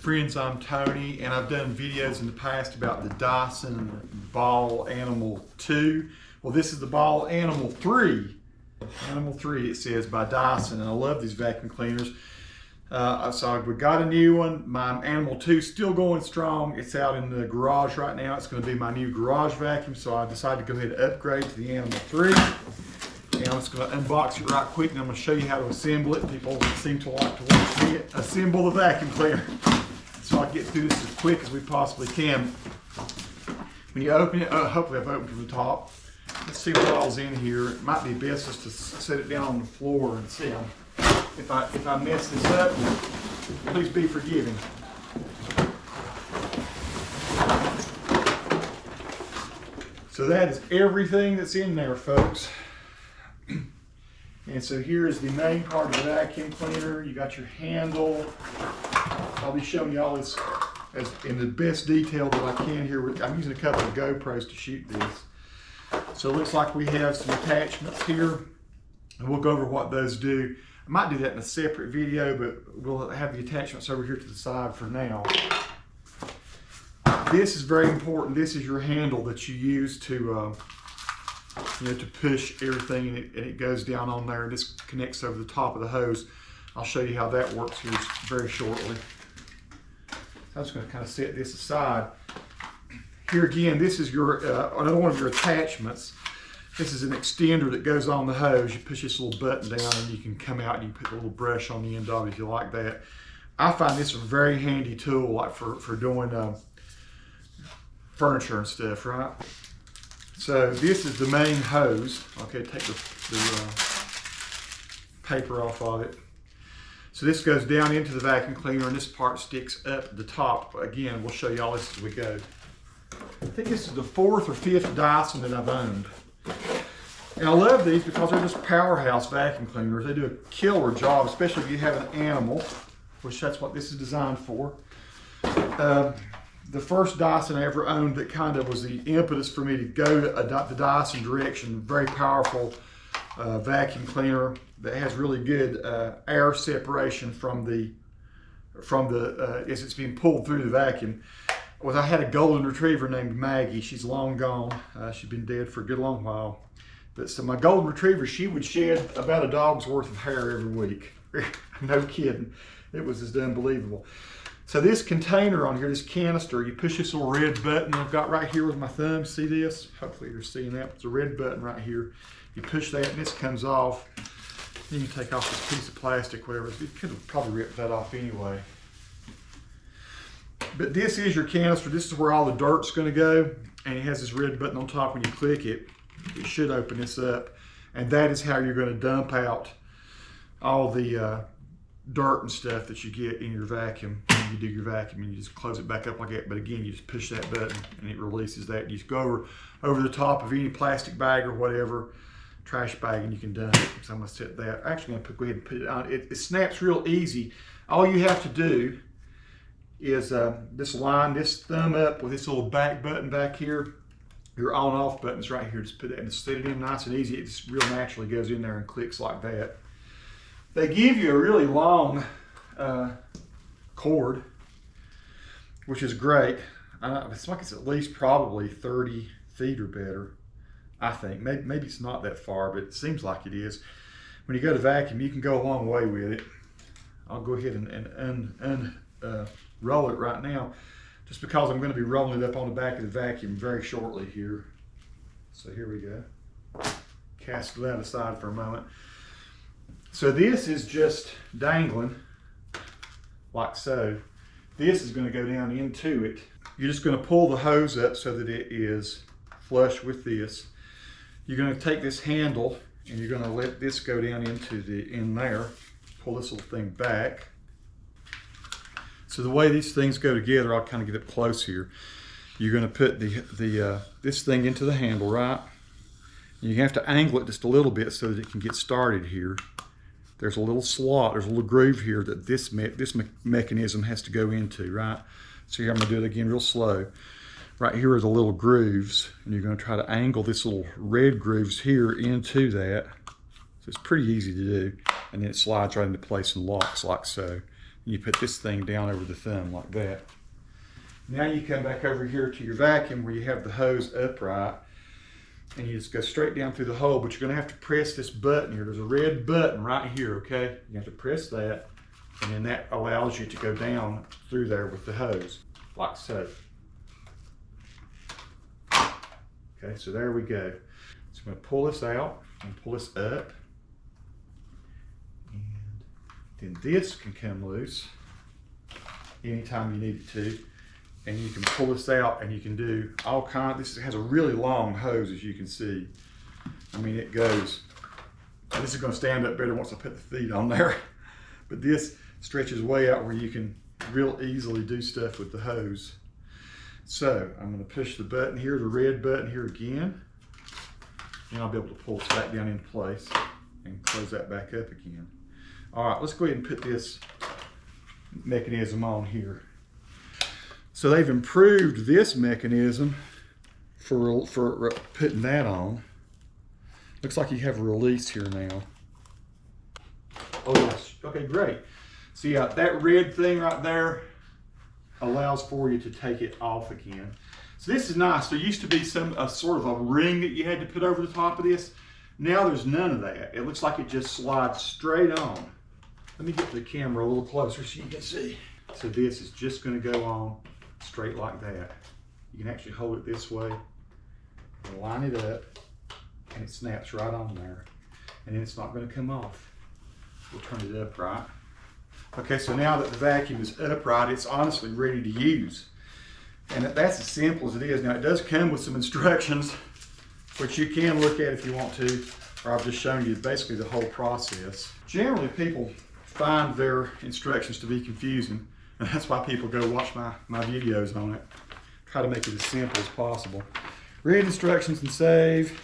Friends, I'm Tony, and I've done videos in the past about the Dyson Ball Animal 2. Well, this is the Ball Animal 3. Animal 3, it says, by Dyson, and I love these vacuum cleaners. So we got a new one. My Animal 2 is still going strong. It's out in the garage right now. It's going to be my new garage vacuum, so I decided to go ahead and upgrade to the Animal 3. And I'm just going to unbox it right quick, and I'm going to show you how to assemble it. People seem to like to watch me assemble the vacuum cleaner. So I'll get through this as quick as we possibly can. When you open it, hopefully I've opened from the top. Let's see what all's in here. It might be best just to set it down on the floor and see them. If I mess this up, please be forgiving. So that is everything that's in there, folks. And so here is the main part of the vacuum cleaner. You got your handle. I'll be showing you all this as in the best detail that I can here. I'm using a couple of GoPros to shoot this. So it looks like we have some attachments here, and we'll go over what those do. I might do that in a separate video, but we'll have the attachments over here to the side for now. This is very important. This is your handle that you use to to push everything, and it goes down on there. This connects over the top of the hose. I'll show you how that works here very shortly. I'm just going to kind of set this aside. Here again, this is your another one of your attachments. This is an extender that goes on the hose. You push this little button down and you can come out and you put a little brush on the end of it if you like that. I find this a very handy tool, like for doing furniture and stuff, right? So this is the main hose. Okay, take the paper off of it. So this goes down into the vacuum cleaner, and this part sticks up the top. Again, we'll show you all this as we go. I think this is the 4th or 5th Dyson that I've owned. And I love these because they're just powerhouse vacuum cleaners. They do a killer job, especially if you have an animal, which that's what this is designed for. The first Dyson I ever owned that kind of was the impetus for me to go the Dyson direction. Very powerful vacuum cleaner that has really good air separation as it's being pulled through the vacuum. I had a golden retriever named Maggie. She's long gone. She's been dead for a good long while. But so my golden retriever, she would shed about a dog's worth of hair every week. No kidding. It was just unbelievable. So this container on here, this canister, you push this little red button I've got right here with my thumb. See this? Hopefully you're seeing that. It's a red button right here. You push that and this comes off. Then you take off this piece of plastic, whatever. You could have probably ripped that off anyway. But this is your canister. This is where all the dirt's going to go. And it has this red button on top. When you click it, it should open this up. And that is how you're going to dump out all the dirt and stuff that you get in your vacuum. When you do your vacuum, and you just close it back up like that. But again, you just push that button and it releases that. You just go over the top of any plastic bag or whatever, trash bag, and you can dump it. So I'm going to set that. Actually, I'm going to go ahead and put it on. It snaps real easy. All you have to do is just line this thumb up with this little back button back here. Your on-off button's right here. Just put that and set it in nice and easy. It just real naturally goes in there and clicks like that. They give you a really long cord, which is great. It's like it's at least probably 30 feet or better, I think. Maybe it's not that far, but it seems like it is. When you go to vacuum, you can go a long way with it. I'll go ahead and roll it right now, just because I'm going to be rolling it up on the back of the vacuum very shortly here. So here we go. Cast that aside for a moment. So this is just dangling like so. This is going to go down into it. You're just going to pull the hose up so that it is flush with this. You're going to take this handle and you're going to let this go down in there. Pull this little thing back. So the way these things go together, I'll kind of get up close here. You're going to put this thing into the handle, right? And you have to angle it just a little bit so that it can get started here. There's a little slot, there's a little groove here that this mechanism has to go into, right? So here I'm going to do it again real slow. Right here are the little grooves, and you're going to try to angle this little red grooves here into that. So it's pretty easy to do, and then it slides right into place and locks like so. You put this thing down over the thumb like that. Now you come back over here to your vacuum where you have the hose upright, and you just go straight down through the hole, but you're gonna have to press this button here. There's a red button right here, okay? You have to press that, and then that allows you to go down through there with the hose, like so. Okay, so there we go. So I'm gonna pull this out and pull this up, and then this can come loose anytime you need it to. And you can pull this out and you can do all kinds. This has a really long hose, as you can see. I mean, it goes, this is gonna stand up better once I put the feet on there. But this stretches way out where you can real easily do stuff with the hose. So I'm gonna push the button here, the red button here again. And I'll be able to pull this back down into place and close that back up again. All right, let's go ahead and put this mechanism on here. So they've improved this mechanism for putting that on. Looks like you have a release here now. Oh yes, okay, great. So yeah, that red thing right there allows for you to take it off again. So this is nice. There used to be a sort of a ring that you had to put over the top of this. Now there's none of that. It looks like it just slides straight on. Let me get the camera a little closer so you can see. So this is just gonna go on straight like that. You can actually hold it this way, and line it up, and it snaps right on there. And then it's not going to come off. We'll turn it upright. Okay, so now that the vacuum is upright, it's honestly ready to use. And that's as simple as it is. Now it does come with some instructions, which you can look at if you want to, or I've just shown you basically the whole process. Generally, people find their instructions to be confusing. And that's why people go watch my videos on it. Try to make it as simple as possible. Read instructions and save.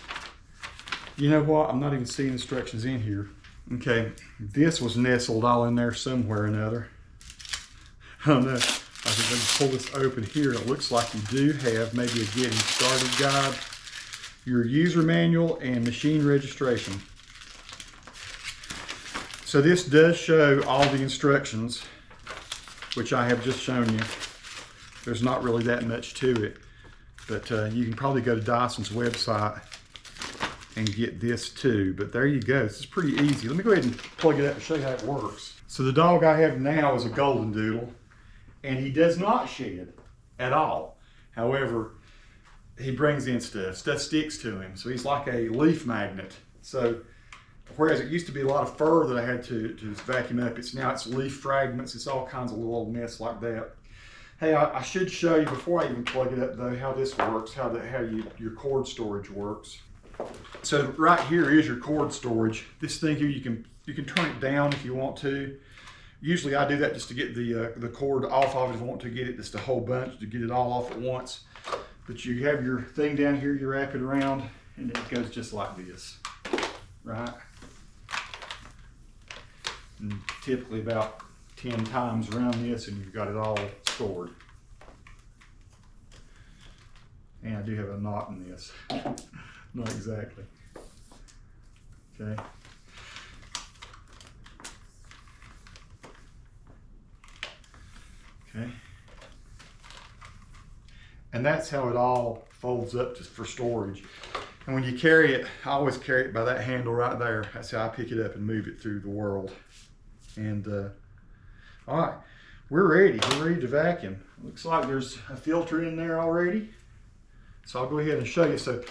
You know what? I'm not even seeing instructions in here. Okay, this was nestled all in there somewhere or another. I don't know. I think I can pull this open here. It looks like you do have maybe a getting started guide, your user manual, and machine registration. So this does show all the instructions, which I have just shown you. There's not really that much to it, but you can probably go to Dyson's website and get this too. But there you go. This is pretty easy. Let me go ahead and plug it up and show you how it works. So the dog I have now is a golden doodle, and he does not shed at all. However, he brings in stuff. Stuff sticks to him. So he's like a leaf magnet. So whereas it used to be a lot of fur that I had to vacuum up, it's leaf fragments. It's all kinds of little old mess like that. Hey, I should show you before I even plug it up though how this works, how your cord storage works. So right here is your cord storage. This thing here, you can turn it down if you want to. Usually I do that just to get the cord off of it if I want to get it just a whole bunch, to get it all off at once. But you have your thing down here, you wrap it around, and it goes just like this, right? And typically about 10 times around this, and you've got it all stored. And I do have a knot in this. Not exactly. Okay. Okay. And that's how it all folds up for storage. And when you carry it, I always carry it by that handle right there. That's how I pick it up and move it through the world. And all right, we're ready. We're ready to vacuum. Looks like there's a filter in there already. So I'll go ahead and show you. So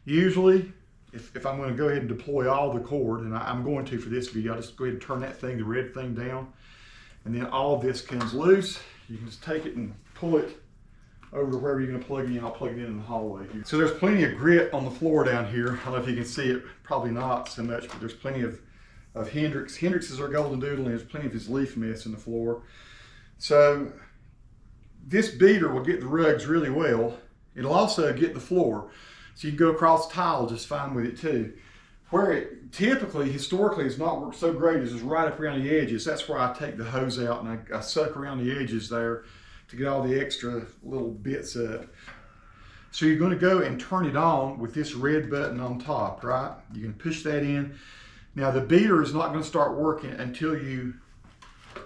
usually, if I'm going to go ahead and deploy all the cord, and I'm going to for this video, I'll just go ahead and turn that thing, the red thing, down. And then all of this comes loose. You can just take it and pull it over to wherever you're going to plug it in. I'll plug it in the hallway here. So there's plenty of grit on the floor down here. I don't know if you can see it, probably not so much, but there's plenty of Hendrix. Hendrix is our golden doodle, and there's plenty of his leaf mess in the floor. So this beater will get the rugs really well. It'll also get the floor. So you can go across tile just fine with it too. Where it typically, historically, has not worked so great is right up around the edges. That's where I take the hose out and I suck around the edges there to get all the extra little bits up. So you're going to go and turn it on with this red button on top, right? You can push that in. Now the beater is not going to start working until you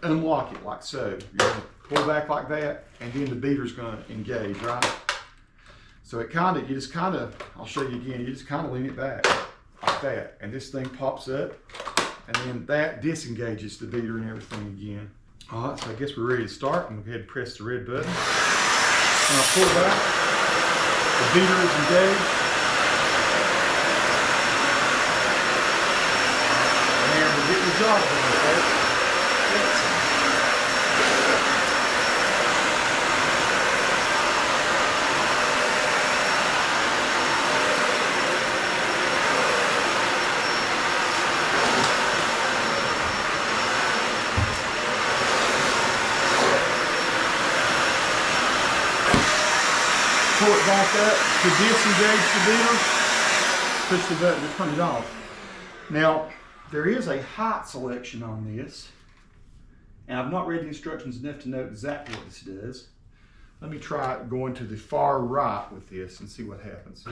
unlock it like so. You're going to pull back like that, and then the beater's going to engage, right? So it kind of, I'll show you again, you just kind of lean it back like that, and this thing pops up, and then that disengages the beater and everything again. All right, so I guess we're ready to start. I'm going to go ahead and press the red button. And I'll pull back. The beater is engaged. And we're getting the job done, okay? Pull it back up to disengage the beater, push the button to turn it off. Now, there is a height selection on this, and I've not read the instructions enough to know exactly what this does. Let me try going to the far right with this and see what happens.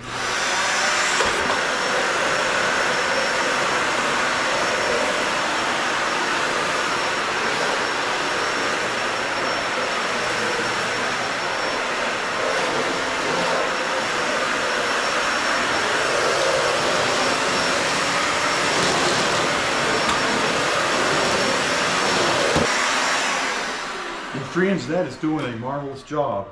Friends, that is doing a marvelous job.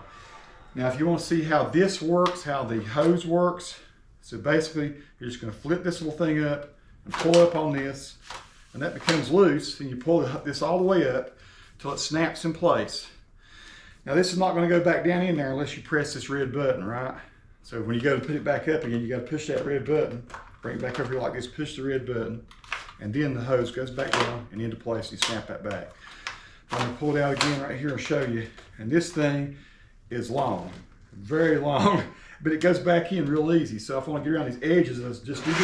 Now, if you want to see how this works, how the hose works, so basically you're just going to flip this little thing up and pull up on this, and that becomes loose, and you pull this all the way up until it snaps in place. Now, this is not going to go back down in there unless you press this red button, right? So when you go to put it back up again, you got to push that red button, bring it back over here like this, push the red button, and then the hose goes back down and into place, and you snap that back. I'm going to pull it out again right here and show you. And this thing is long, very long, but it goes back in real easy. So if I want to get around these edges, let's just do this.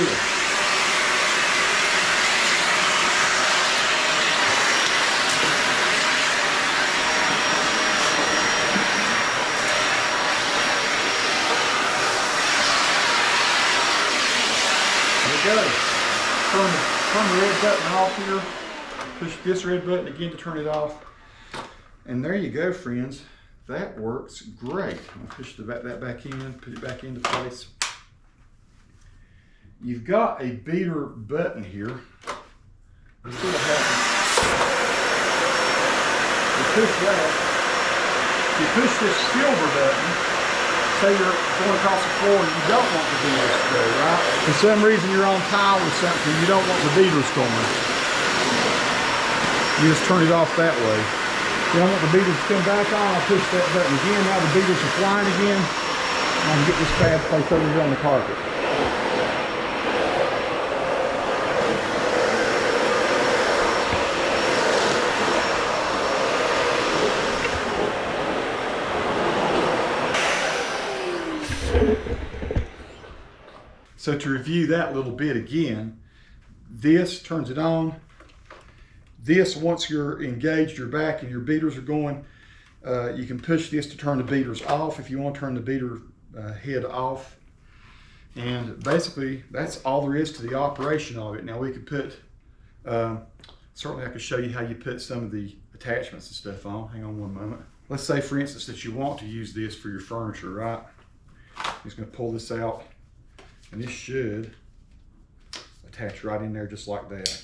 There we go. Turn the red button off here. Push this red button again to turn it off. And there you go, friends. That works great. I'm going to push that back in, put it back into place. You've got a beater button here. Let's see what happens. You push that. You push this silver button. Say you're going across the floor and you don't want the beaters to go, right? For some reason you're on tile or something, you don't want the beaters going. You just turn it off that way. Then I want the beaters to come back on. I'll push that button again. Now the beaters are flying again. And I can get this bad place over here on the carpet. So to review that little bit again, this turns it on. This, once you're engaged, you're back and your beaters are going, you can push this to turn the beaters off if you want to turn the beater head off. And basically, that's all there is to the operation of it. Now we could put, certainly I could show you how you put some of the attachments and stuff on. Hang on one moment. Let's say, for instance, that you want to use this for your furniture, right? I'm just going to pull this out, and this should attach right in there just like that.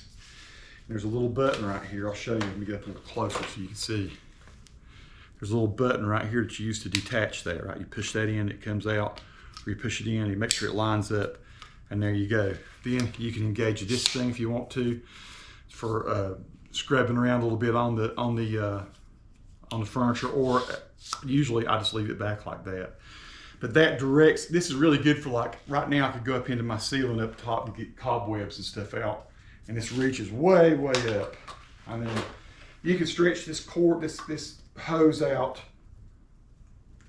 There's a little button right here. I'll show you. Let me get up a little closer so you can see. There's a little button right here that you use to detach that, right? You push that in, it comes out, or you push it in, you make sure it lines up, and there you go. Then you can engage this thing if you want to for scrubbing around a little bit on the furniture, or usually I just leave it back like that. But that directs, this is really good for, like, right now I could go up into my ceiling up top to get cobwebs and stuff out. And this reaches way, way up. I mean, you can stretch this cord, this hose out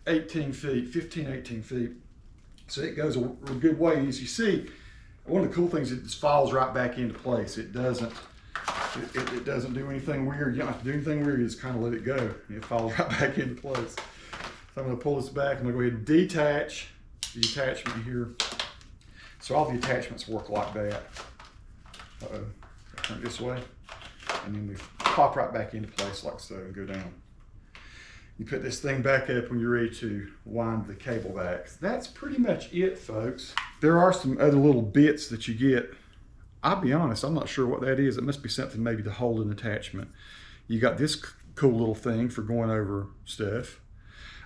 18 feet, 15, 18 feet. So it goes a good way. And as you see, one of the cool things is it just falls right back into place. It doesn't do anything weird. You don't have to do anything weird. You just kind of let it go. And it falls right back into place. So I'm going to pull this back. I'm going to go ahead and detach the attachment here. So all the attachments work like that. Uh-oh. Turn it this way. And then we pop right back into place like so and go down. You put this thing back up when you're ready to wind the cable back. That's pretty much it, folks. There are some other little bits that you get. I'll be honest, I'm not sure what that is. It must be something maybe to hold an attachment. You got this cool little thing for going over stuff.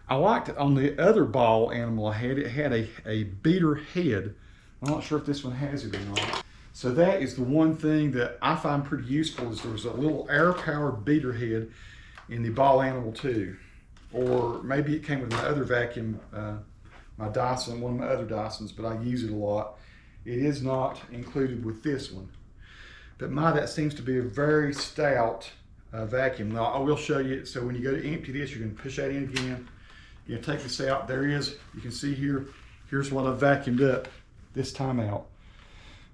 I liked it on the other ball animal I had. It had a beater head. I'm not sure if this one has it or not. So that is the one thing that I find pretty useful, is there was a little air-powered beater head in the Ball Animal 2. Or maybe it came with my other vacuum, my Dyson, one of my other Dysons, but I use it a lot. It is not included with this one. But that seems to be a very stout vacuum. Now I will show you, so when you go to empty this, you're going to push that in again. You're going to take this out. There is, you can see here, here's what I vacuumed up this time out.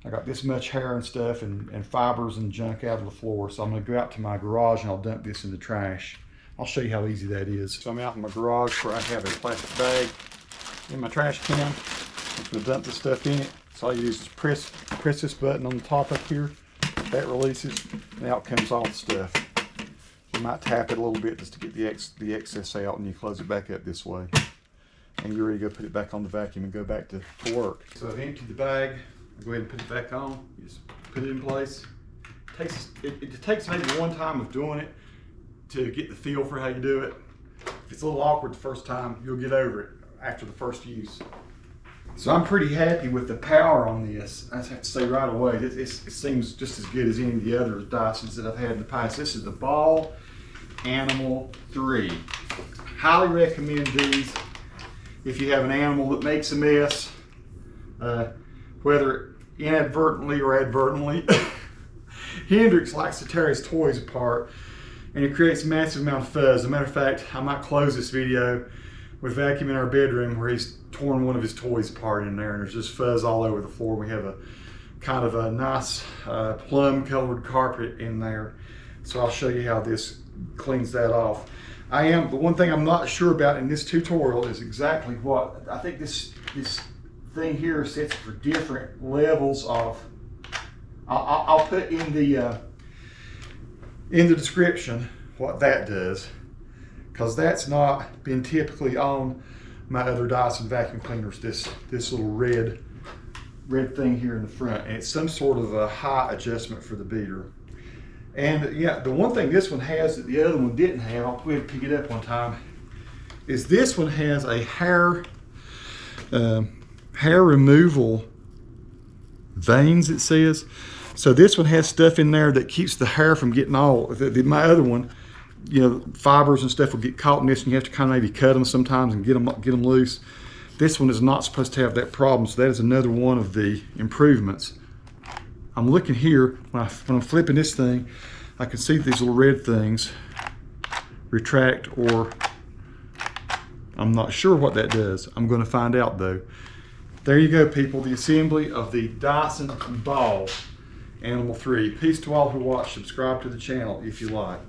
I got this much hair and stuff and fibers and junk out of the floor. So I'm going to go out to my garage and I'll dump this in the trash. I'll show you how easy that is. So I'm out in my garage where I have a plastic bag in my trash can. I'm going to dump this stuff in it. So all you do is just press this button on the top up here. That releases, and out comes all the stuff. You might tap it a little bit just to get the excess out, and you close it back up this way. And you're ready to go put it back on the vacuum and go back to work. So I've emptied the bag. I'll go ahead and put it back on. You just put it in place. It takes maybe one time of doing it to get the feel for how you do it. If it's a little awkward the first time, you'll get over it after the first use. So I'm pretty happy with the power on this. I have to say right away, it seems just as good as any of the other Dysons that I've had in the past. This is the Ball Animal 3. Highly recommend these if you have an animal that makes a mess, whether inadvertently or advertently. Hendrix likes to tear his toys apart, and it creates a massive amount of fuzz. As a matter of fact, I might close this video with vacuuming our bedroom where he's torn one of his toys apart in there, and there's just fuzz all over the floor. We have a kind of a nice plum colored carpet in there. So I'll show you how this cleans that off. The one thing I'm not sure about in this tutorial is exactly what, I think this thing here sets for different levels of, I'll put in the description what that does, because that's not been typically on my other Dyson vacuum cleaners, this little red thing here in the front, and it's some sort of a high adjustment for the beater. And yeah, the one thing this one has that the other one didn't have, I'll go ahead and pick it up one time, is this one has a hair removal veins, it says. So this one has stuff in there that keeps the hair from getting all, my other one, you know, fibers and stuff will get caught in this, and you have to kind of maybe cut them sometimes and get them loose. This one is not supposed to have that problem, so that is another one of the improvements. I'm looking here, when I'm flipping this thing, I can see these little red things retract, or I'm not sure what that does. I'm going to find out though. There you go, people, the assembly of the Dyson Ball Animal 3. Peace to all who watch. Subscribe to the channel if you like.